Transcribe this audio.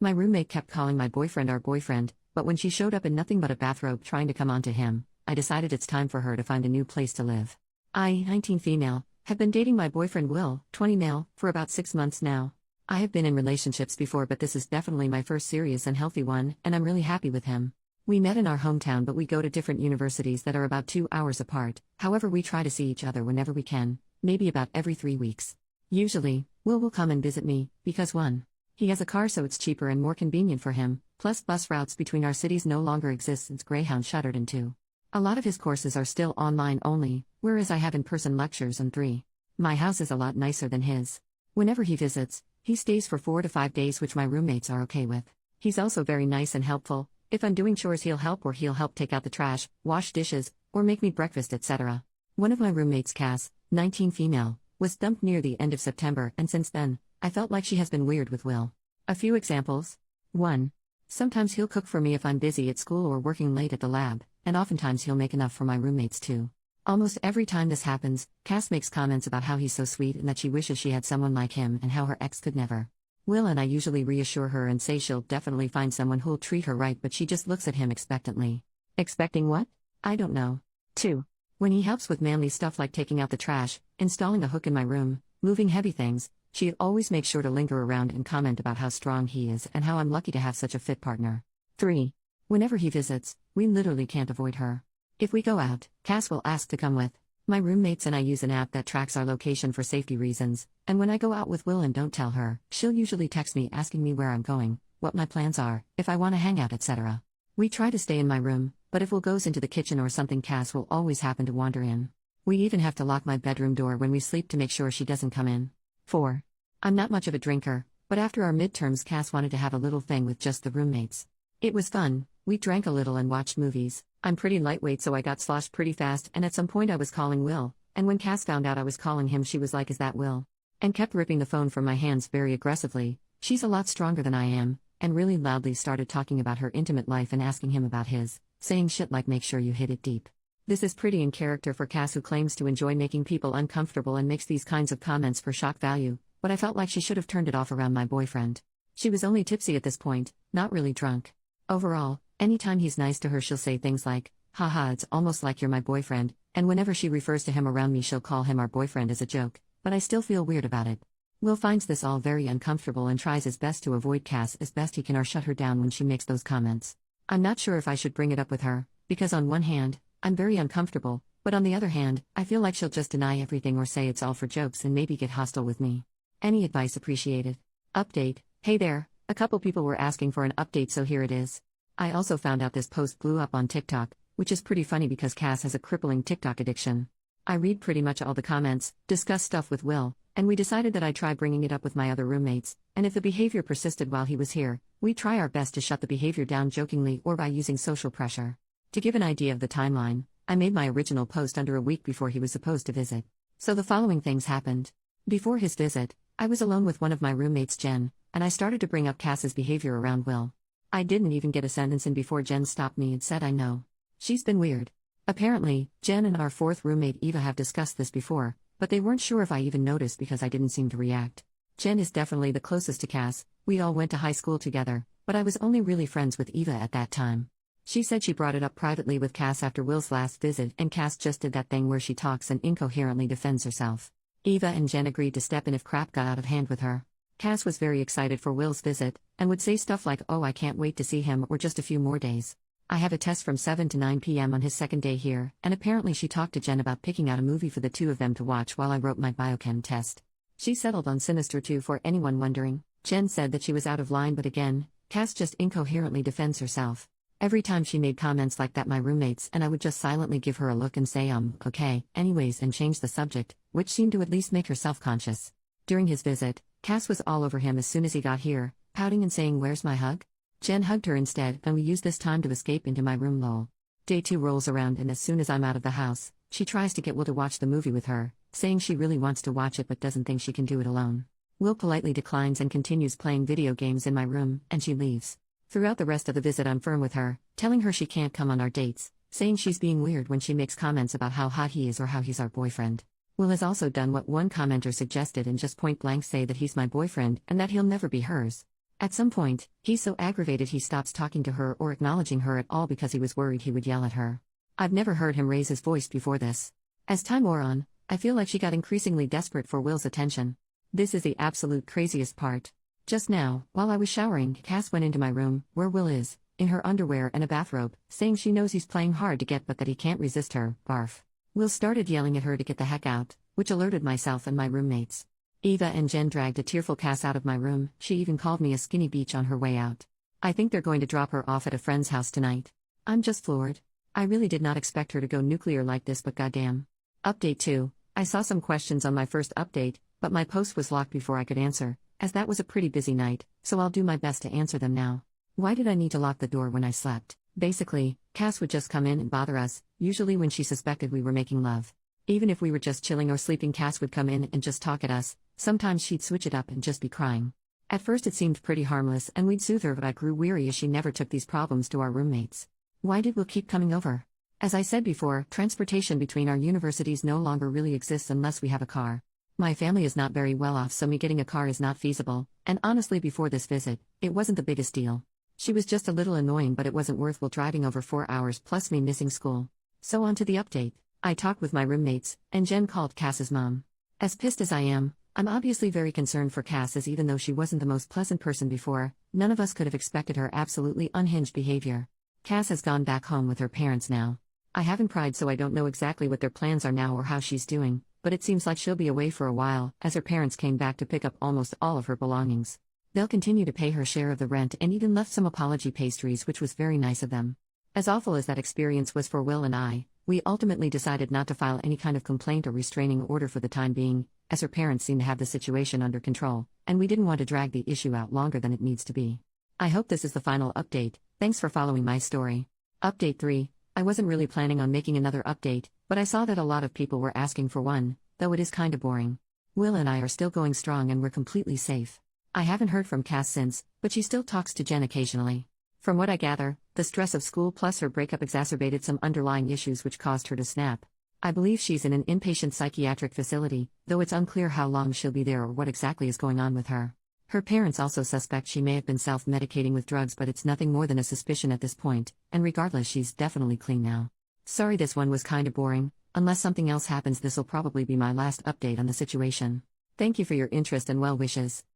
My roommate kept calling my boyfriend our boyfriend, but when she showed up in nothing but a bathrobe trying to come on to him, I decided it's time for her to find a new place to live. I, 19 female, have been dating my boyfriend Will, 20 male, for about 6 months now. I have been in relationships before, but this is definitely my first serious and healthy one, and I'm really happy with him. We met in our hometown, but we go to different universities that are about 2 hours apart. However, we try to see each other whenever we can, maybe about every 3 weeks. Usually, Will come and visit me, because 1. He has a car, so it's cheaper and more convenient for him, plus bus routes between our cities no longer exist since Greyhound shuttered, and 2. A lot of his courses are still online only, whereas I have in-person lectures, and 3. My house is a lot nicer than his. Whenever he visits, he stays for 4 to 5 days, which my roommates are okay with. He's also very nice and helpful. If I'm doing chores, he'll help, or he'll help take out the trash, wash dishes, or make me breakfast, etc. One of my roommates, Cass, 19 female, was dumped near the end of September, and since then, I felt like she has been weird with Will. A few examples. 1. Sometimes he'll cook for me if I'm busy at school or working late at the lab, and oftentimes he'll make enough for my roommates too. Almost every time this happens, Cass makes comments about how he's so sweet and that she wishes she had someone like him and how her ex could never. Will and I usually reassure her and say she'll definitely find someone who'll treat her right, but she just looks at him expectantly. Expecting what? I don't know. 2. When he helps with manly stuff like taking out the trash, installing a hook in my room, moving heavy things, she always makes sure to linger around and comment about how strong he is and how I'm lucky to have such a fit partner. 3. Whenever he visits, we literally can't avoid her. If we go out, Cass will ask to come with. My roommates and I use an app that tracks our location for safety reasons, and when I go out with Will and don't tell her, she'll usually text me asking me where I'm going, what my plans are, if I want to hang out, etc. We try to stay in my room, but if Will goes into the kitchen or something, Cass will always happen to wander in. We even have to lock my bedroom door when we sleep to make sure she doesn't come in. 4. I'm not much of a drinker, but after our midterms, Cass wanted to have a little thing with just the roommates. It was fun. We drank a little and watched movies. I'm pretty lightweight, so I got sloshed pretty fast, and at some point I was calling Will, and when Cass found out I was calling him, she was like, "Is that Will?" and kept ripping the phone from my hands very aggressively. She's a lot stronger than I am, and really loudly started talking about her intimate life and asking him about his, saying shit like, "Make sure you hit it deep." This is pretty in character for Cass, who claims to enjoy making people uncomfortable and makes these kinds of comments for shock value, but I felt like she should have turned it off around my boyfriend. She was only tipsy at this point, not really drunk. Overall, anytime he's nice to her, she'll say things like, "Haha, it's almost like you're my boyfriend," and whenever she refers to him around me, she'll call him our boyfriend as a joke, but I still feel weird about it. Will finds this all very uncomfortable and tries his best to avoid Cass as best he can or shut her down when she makes those comments. I'm not sure if I should bring it up with her, because on one hand, I'm very uncomfortable, but on the other hand, I feel like she'll just deny everything or say it's all for jokes and maybe get hostile with me. Any advice appreciated. Update. Hey there, a couple people were asking for an update, so here it is. I also found out this post blew up on TikTok, which is pretty funny because Cass has a crippling TikTok addiction. I read pretty much all the comments, discuss stuff with Will, and we decided that I'd try bringing it up with my other roommates, and if the behavior persisted while he was here, we try our best to shut the behavior down jokingly or by using social pressure. To give an idea of the timeline, I made my original post under a week before he was supposed to visit. So the following things happened. Before his visit, I was alone with one of my roommates, Jen, and I started to bring up Cass's behavior around Will. I didn't even get a sentence in before Jen stopped me and said, "I know. She's been weird." Apparently, Jen and our fourth roommate Eva have discussed this before, but they weren't sure if I even noticed because I didn't seem to react. Jen is definitely the closest to Cass. We all went to high school together, but I was only really friends with Eva at that time. She said she brought it up privately with Cass after Will's last visit, and Cass just did that thing where she talks and incoherently defends herself. Eva and Jen agreed to step in if crap got out of hand with her. Cass was very excited for Will's visit, and would say stuff like, "Oh, I can't wait to see him," or "just a few more days." I have a test from 7 to 9 p.m. on his second day here, and apparently she talked to Jen about picking out a movie for the two of them to watch while I wrote my biochem test. She settled on Sinister 2 for anyone wondering. Jen said that she was out of line, but again, Cass just incoherently defends herself. Every time she made comments like that, my roommates and I would just silently give her a look and say, okay, anyways, and change the subject, which seemed to at least make her self-conscious. During his visit, Cass was all over him as soon as he got here, pouting and saying, "Where's my hug?" Jen hugged her instead, and we used this time to escape into my room. Lol. Day 2 rolls around, and as soon as I'm out of the house, she tries to get Will to watch the movie with her, saying she really wants to watch it but doesn't think she can do it alone. Will politely declines and continues playing video games in my room, and she leaves. Throughout the rest of the visit, I'm firm with her, telling her she can't come on our dates, saying she's being weird when she makes comments about how hot he is or how he's our boyfriend. Will has also done what one commenter suggested and just point blank say that he's my boyfriend and that he'll never be hers. At some point, he's so aggravated he stops talking to her or acknowledging her at all because he was worried he would yell at her. I've never heard him raise his voice before this. As time wore on, I feel like she got increasingly desperate for Will's attention. This is the absolute craziest part. Just now, while I was showering, Cass went into my room, where Will is, in her underwear and a bathrobe, saying she knows he's playing hard to get but that he can't resist her, barf. Will started yelling at her to get the heck out, which alerted myself and my roommates. Eva and Jen dragged a tearful Cass out of my room. She even called me a skinny bitch on her way out. I think they're going to drop her off at a friend's house tonight. I'm just floored. I really did not expect her to go nuclear like this, but goddamn. Update 2. I saw some questions on my first update, but my post was locked before I could answer, as that was a pretty busy night, so I'll do my best to answer them now. Why did I need to lock the door when I slept? Basically, Cass would just come in and bother us, usually when she suspected we were making love. Even if we were just chilling or sleeping, Cass would come in and just talk at us. Sometimes she'd switch it up and just be crying. At first it seemed pretty harmless and we'd soothe her, but I grew weary as she never took these problems to our roommates. Why did Will keep coming over? As I said before, transportation between our universities no longer really exists unless we have a car. My family is not very well off, so me getting a car is not feasible, and honestly before this visit, it wasn't the biggest deal. She was just a little annoying, but it wasn't worth Will driving over 4 hours plus me missing school. So on to the update. I talked with my roommates, and Jen called Cass's mom. As pissed as I am, I'm obviously very concerned for Cass, as even though she wasn't the most pleasant person before, none of us could have expected her absolutely unhinged behavior. Cass has gone back home with her parents now. I haven't pried, so I don't know exactly what their plans are now or how she's doing, but it seems like she'll be away for a while, as her parents came back to pick up almost all of her belongings. They'll continue to pay her share of the rent and even left some apology pastries, which was very nice of them. As awful as that experience was for Will and I, we ultimately decided not to file any kind of complaint or restraining order for the time being, as her parents seemed to have the situation under control, and we didn't want to drag the issue out longer than it needs to be. I hope this is the final update. Thanks for following my story. Update 3. I wasn't really planning on making another update, but I saw that a lot of people were asking for one, though it is kinda boring. Will and I are still going strong and we're completely safe. I haven't heard from Cass since, but she still talks to Jen occasionally. From what I gather, the stress of school plus her breakup exacerbated some underlying issues which caused her to snap. I believe she's in an inpatient psychiatric facility, though it's unclear how long she'll be there or what exactly is going on with her. Her parents also suspect she may have been self-medicating with drugs, but it's nothing more than a suspicion at this point, and regardless, she's definitely clean now. Sorry this one was kinda boring. Unless something else happens, this'll probably be my last update on the situation. Thank you for your interest and well wishes.